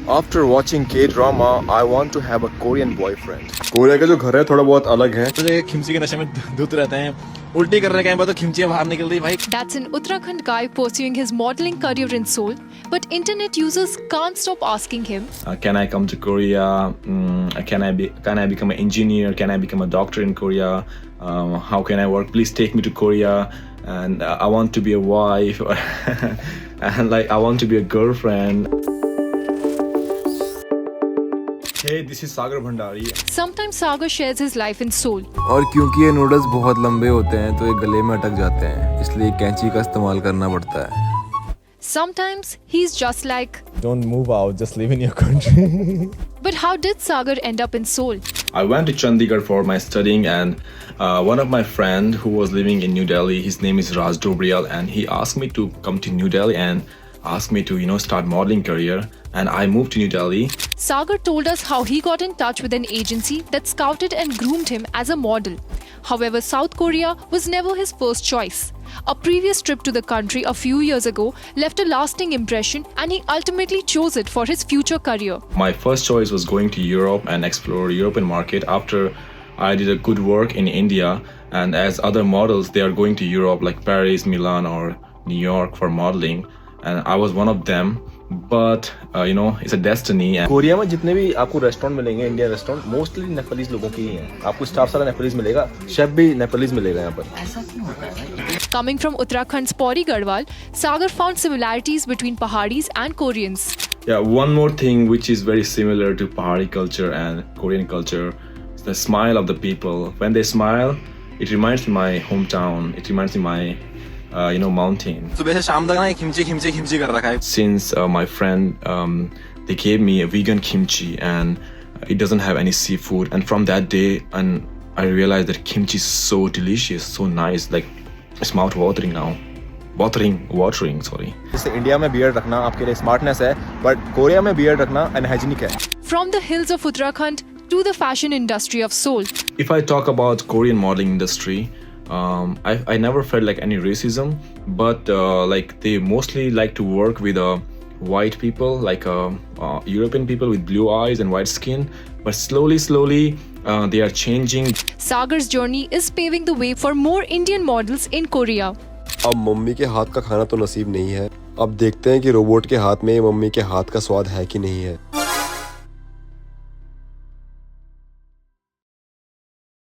After watching K-drama, I want to have a Korean boyfriend. Korea का जो घर है थोड़ा बहुत अलग है. तो खिमची के नशे में धुत रहते हैं, उल्टी करने के बाद तो खिमचियां बाहर निकल रही भाई. That's an Uttarakhand guy pursuing his modeling career in Seoul, but internet users can't stop asking him, Can I come to Korea? Can I become an engineer? Can I become a doctor in Korea? How can I work? Please take me to Korea. And I want to be a wife, and like I want to be a girlfriend. Hey, this is Sagar Bhandari. sometimes Sagar shares his life in Seoul. और क्योंकि ये noodles बहुत लंबे होते हैं तो ये गले में अटक जाते हैं, इसलिए कैंची का इस्तेमाल करना पड़ता है. Sometimes he's just like, Don't move out, just live in your country. but how did Sagar end up in Seoul? I went to Chandigarh for my studying, and one of my friend who was living in New Delhi, his name is Raj Dobrial, and he asked me to come to New Delhi and asked me to start modeling career, and I moved to New Delhi. Sagar told us how he got in touch with an agency that scouted and groomed him as a model. However, South Korea was never his first choice. A previous trip to the country a few years ago left a lasting impression, and he ultimately chose it for his future career. My first choice was going to Europe and explore European market. After I did a good work in India, and as other models, they are going to Europe like Paris, Milan, or New York for modeling, and I was one of them. But it's a destiny. Korea में जितने भी आपको restaurant मिलेंगे, Indian restaurant, mostly Nepalese लोगों के ही हैं. आपको staff सारा नेपालीज मिलेगा, शेफ भी नेपालीज मिलेगा यहाँ पर. Coming from Uttarakhand's Pauri Garhwal, Sagar found similarities between Pahadis and Koreans. Yeah, one more thing which is very similar to Pahari culture and Korean culture is the smile of the people. When they smile, it reminds me my hometown. It reminds me my mountain. सुबह से शाम तक ना खिमची कर रखा है. Since my friend they gave me a vegan kimchi and it doesn't have any seafood, and from that day and I realized that kimchi is so delicious, so nice, like it's mouth watering now. Watering, sorry. जैसे India में beard रखना आपके लिए smartness है, but Korea में beard रखना unhygienic है. From the hills of Uttarakhand to the fashion industry of Seoul. If I talk about Korean modeling industry, I never felt like any racism, but like they mostly like to work with white people, like European people with blue eyes and white skin. But slowly, they are changing. Sagar's journey is paving the way for more Indian models in Korea. अब mummy के हाथ का खाना तो नसीब नहीं है. अब देखते हैं कि रोबोट के हाथ में मम्मी के हाथ का स्वाद है कि नहीं है.